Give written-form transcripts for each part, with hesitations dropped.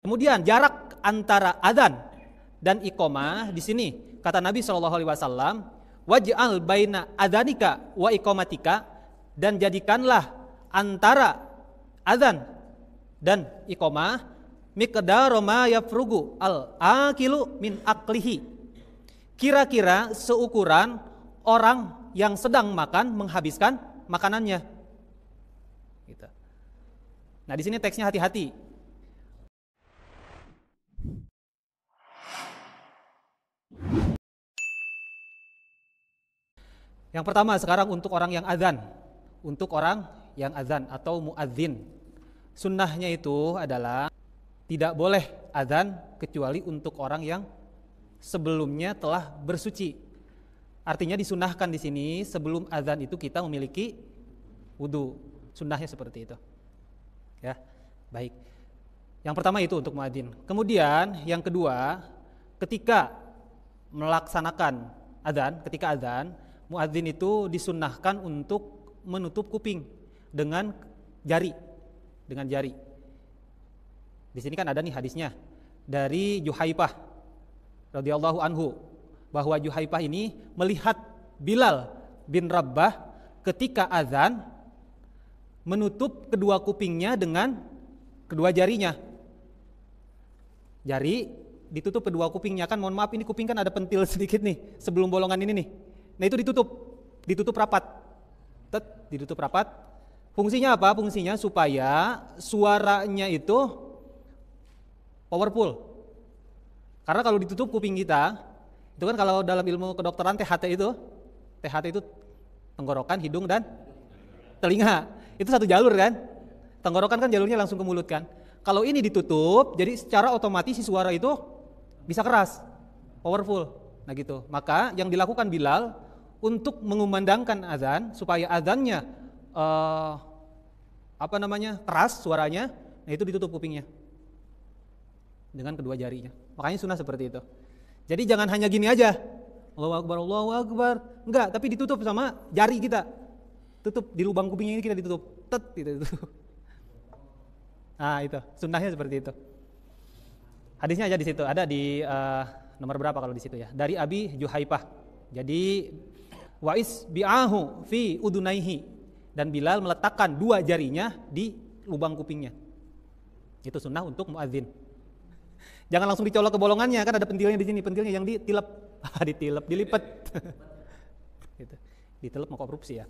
Kemudian jarak antara adzan dan iqamah di sini kata Nabi SAW, waj'al baina adzanika wa iqamatika, dan jadikanlah antara adzan dan iqamah miqdar ma yafrugu al-akilu min aqlihi, kira-kira seukuran orang yang sedang makan menghabiskan makanannya. Gitu. Nah di sini teksnya hati-hati. Yang pertama sekarang untuk orang yang azan, untuk orang yang azan atau muadzin, sunnahnya itu adalah tidak boleh azan kecuali untuk orang yang sebelumnya telah bersuci. Artinya disunahkan di sini sebelum azan itu kita memiliki wudu, sunnahnya seperti itu. Ya, baik. Yang pertama itu untuk muadzin. Kemudian yang kedua, ketika melaksanakan azan, ketika azan, muadzin itu disunnahkan untuk menutup kuping dengan jari, Di sini kan ada nih hadisnya dari Juhaifah radhiyallahu anhu bahwa Juhaifah ini melihat Bilal bin Rabbah ketika azan menutup kedua kupingnya dengan kedua jarinya. Jari ditutup kedua kupingnya, kan mohon maaf ini kuping kan ada pentil sedikit nih sebelum bolongan ini nih. Nah itu ditutup rapat. Ditutup rapat. Fungsinya apa? Fungsinya supaya suaranya itu powerful. Karena kalau ditutup kuping kita, itu kan kalau dalam ilmu kedokteran THT itu tenggorokan, hidung dan telinga. Itu satu jalur kan? Tenggorokan kan jalurnya langsung ke mulut kan? Kalau ini ditutup, jadi secara otomatis si suara itu bisa keras, powerful. Nah gitu. Maka yang dilakukan Bilal untuk mengumandangkan azan supaya azannya keras suaranya, nah itu ditutup kupingnya dengan kedua jarinya. Makanya sunnah seperti itu. Jadi jangan hanya gini aja, Allahu Akbar, enggak, tapi ditutup sama jari kita. Tutup di lubang kupingnya ini kita ditutup, gitu. Nah itu sunnahnya seperti itu. Hadisnya aja di situ, ada di nomor berapa kalau di situ ya? Dari Abi Juhaifah. Jadi wa'is bi'ahu fi udunaihi, dan Bilal meletakkan dua jarinya di lubang kupingnya. Itu sunnah untuk muadzin. Jangan langsung dicolok ke bolongannya, kan ada pentilnya di sini, pentilnya yang ditilep, dilipat. Gitu. Ditelep mau korupsi ya.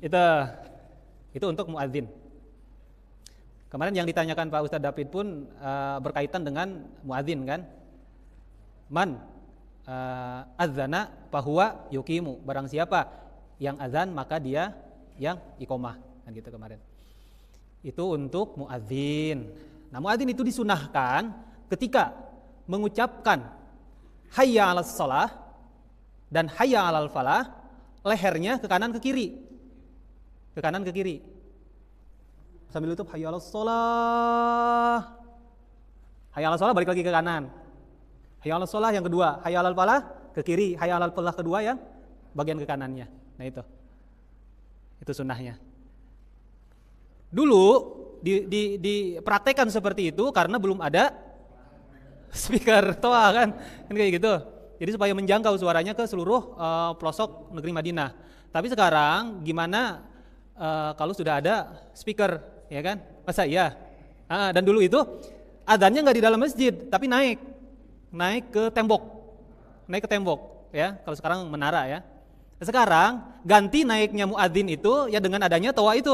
Itu untuk muadzin. Kemarin yang ditanyakan Pak Ustadz David pun berkaitan dengan muadzin kan. Man azana fahuwa yuqimu, barang siapa yang azan maka dia yang iqomah, kan gitu kemarin. Itu untuk muadzin. Nah, muadzin itu disunahkan ketika mengucapkan hayya 'alas shalah dan hayya 'alal falah, lehernya ke kanan ke kiri. Ke kanan ke kiri. Sambil tutup hayya 'alas shalah. Hayya 'alas shalah balik lagi ke kanan. Hayya 'alas shalah yang kedua, hayya 'alal falah ke kiri, hayya 'alal falah kedua yang bagian ke kanannya. Nah itu sunnahnya. Dulu dipraktekkan seperti itu karena belum ada speaker toa kan kayak gitu. Jadi supaya menjangkau suaranya ke seluruh pelosok negeri Madinah. Tapi sekarang gimana kalau sudah ada speaker, ya kan? Masa iya? Dan dulu itu adzannya nggak di dalam masjid, tapi naik ke tembok, ya. Kalau sekarang menara ya. Sekarang ganti naiknya muadzin itu ya dengan adanya toa itu,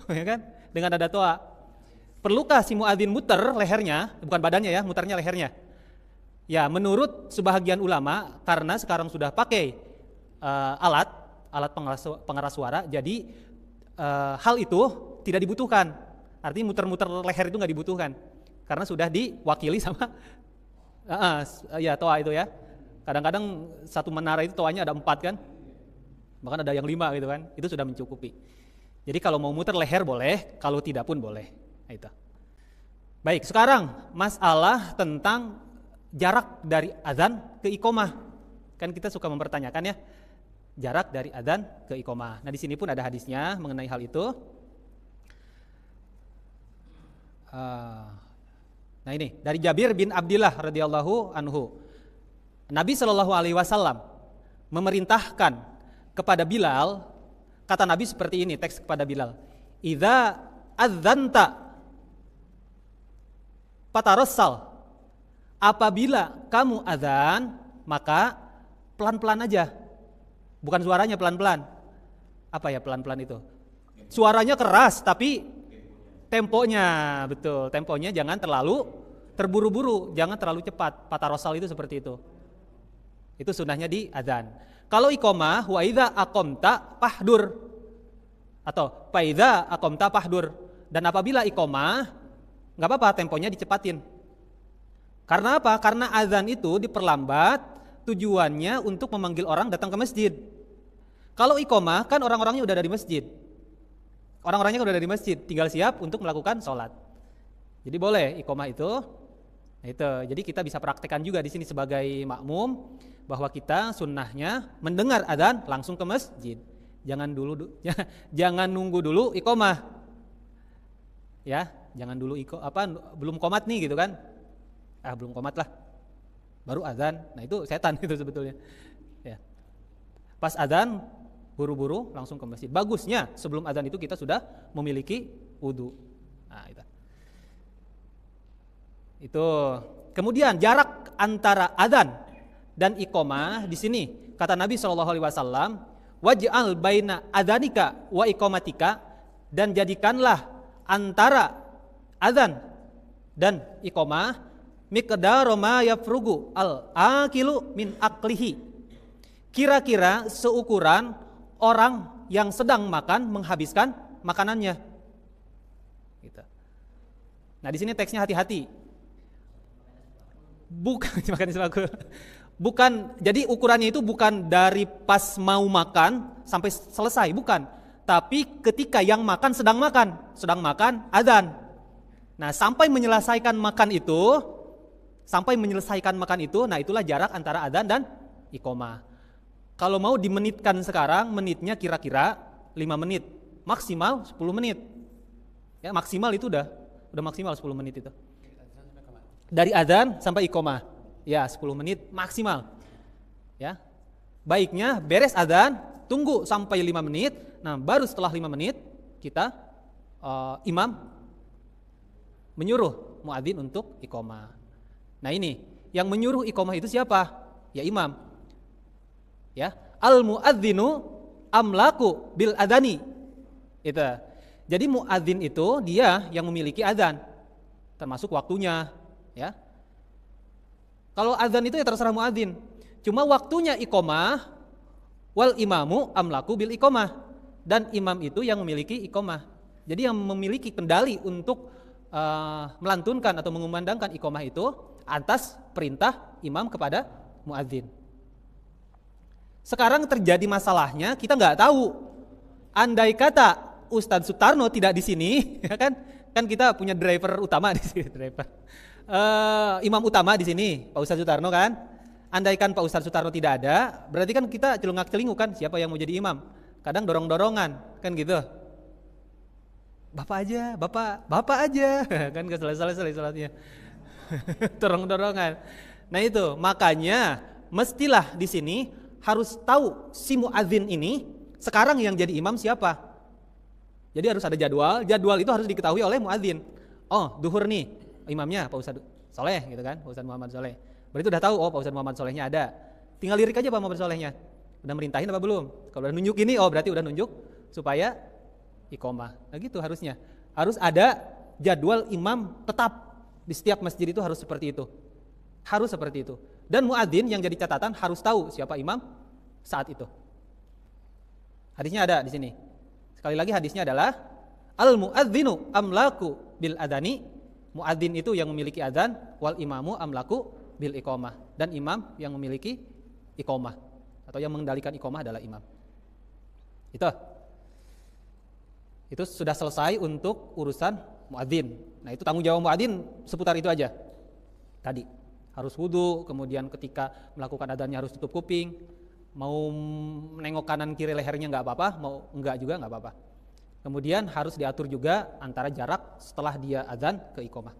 ya kan? Dengan ada toa. Perlukah si muadzin muter lehernya, bukan badannya ya, muternya lehernya? Ya, menurut sebahagian ulama karena sekarang sudah pakai alat pengeras suara, jadi hal itu tidak dibutuhkan. Artinya muter-muter leher itu nggak dibutuhkan karena sudah diwakili sama toa itu ya. Kadang-kadang satu menara itu toanya ada 4 kan, bahkan ada yang 5 gitu kan. Itu sudah mencukupi. Jadi kalau mau muter leher boleh, kalau tidak pun boleh. Nah, itu. Baik, sekarang masalah tentang jarak dari azan ke iqomah. Kan kita suka mempertanyakan ya, jarak dari azan ke iqomah. Nah, di sini pun ada hadisnya mengenai hal itu. Nah ini dari Jabir bin Abdillah radhiyallahu anhu. Nabi Shallallahu alaihi wasallam memerintahkan kepada Bilal, kata Nabi seperti ini, teks kepada Bilal. Idza adzanta fatarassal. Apabila kamu azan, maka pelan-pelan aja. Bukan suaranya pelan-pelan. Apa ya pelan-pelan itu? Suaranya keras tapi temponya, betul. Temponya jangan terlalu terburu-buru, jangan terlalu cepat. Fatarassal itu seperti itu. Itu sunnahnya di azan. Kalau iqamah, wa idza aqamta fahdur. Atau fa idza aqamta fahdur. Dan apabila iqamah, enggak apa-apa temponya dicepatin. Karena apa? Karena azan itu diperlambat, tujuannya untuk memanggil orang datang ke masjid. Kalau iqamah kan orang-orangnya udah ada di masjid. Orang-orangnya udah ada di masjid, tinggal siap untuk melakukan sholat. Jadi boleh iqamah itu. Nah itu, jadi kita bisa praktekkan juga di sini sebagai makmum bahwa kita sunnahnya mendengar azan langsung ke masjid. Jangan nunggu dulu iqamah. Ya, jangan dulu belum qomat nih gitu kan. Belum qomat lah. Baru azan. Nah itu setan itu sebetulnya. Ya. Pas azan buru-buru langsung ke masjid. Bagusnya sebelum azan itu kita sudah memiliki wudu. Nah, itu. Kemudian jarak antara azan dan iqamah di sini kata Nabi SAW, waj'al baina adzanika wa iqamatika, dan jadikanlah antara azan dan iqamah miqdaru ma yafrugu al-akilu min aklihi, kira-kira seukuran orang yang sedang makan menghabiskan makanannya. Gitu. Nah di sini teksnya hati-hati. Bukan, jadi ukurannya itu bukan dari pas mau makan sampai selesai, bukan. Tapi ketika yang makan sedang makan azan. Nah sampai menyelesaikan makan itu, nah itulah jarak antara azan dan iqamah. Kalau mau dimenitkan sekarang, menitnya kira-kira 5 menit, maksimal 10 menit. Ya maksimal itu udah maksimal 10 menit itu. Dari azan sampai iqamah, ya 10 menit maksimal. Ya, baiknya beres azan, tunggu sampai 5 menit. Nah baru setelah 5 menit kita imam menyuruh muadzin untuk iqamah. Nah ini yang menyuruh iqamah itu siapa? Ya imam. Ya, al muadzinu amlaku bil adani. Itu. Jadi muadzin itu dia yang memiliki azan, termasuk waktunya. Ya, kalau azan itu ya terserah muadzin. Cuma waktunya iqamah, wal imamu amlaku bil iqamah, dan imam itu yang memiliki iqamah. Jadi yang memiliki kendali untuk melantunkan atau mengumandangkan iqamah itu atas perintah imam kepada muadzin. Sekarang terjadi masalahnya, kita nggak tahu. Andai kata Ustadz Sutarno tidak di sini, ya kan kita punya driver utama di sini, imam utama di sini, Pak Ustadz Sutarno kan. Andaikan Pak Ustadz Sutarno tidak ada, berarti kan kita celungak-celinguk kan, siapa yang mau jadi imam? Kadang dorong-dorongan, kan gitu. Bapak aja, kan gak selesai salatnya. Dorong-dorongan. Nah itu, makanya mestilah di sini harus tahu si muadzin ini sekarang yang jadi imam siapa. Jadi harus ada jadwal itu harus diketahui oleh muadzin. Oh, duhur nih, imamnya Pak Ustadz Soleh gitu kan, Pak Ustadz Muhammad Soleh. Berarti udah tahu, oh Pak Ustadz Muhammad Solehnya ada. Tinggal lirik aja Pak Muhammad Solehnya. Udah merintahin apa belum? Kalau udah nunjuk ini, oh berarti udah nunjuk supaya iqamah. Nah gitu harusnya. Harus ada jadwal imam tetap di setiap masjid, itu harus seperti itu. Harus seperti itu. Dan muadzin yang jadi catatan harus tahu siapa imam saat itu. Hadisnya ada di sini. Sekali lagi hadisnya adalah al muadzinu amlaku bil adani. Muadzin itu yang memiliki adzan, wal imamu amlaku bil iqamah, dan imam yang memiliki iqamah atau yang mengendalikan iqamah adalah imam. Itu sudah selesai untuk urusan muadzin. Nah itu tanggung jawab muadzin seputar itu aja. Tadi harus wudu, kemudian ketika melakukan adzannya harus tutup kuping, mau menengok kanan kiri lehernya nggak apa-apa, mau enggak juga nggak apa-apa. Kemudian harus diatur juga antara jarak setelah dia adzan ke iqamah.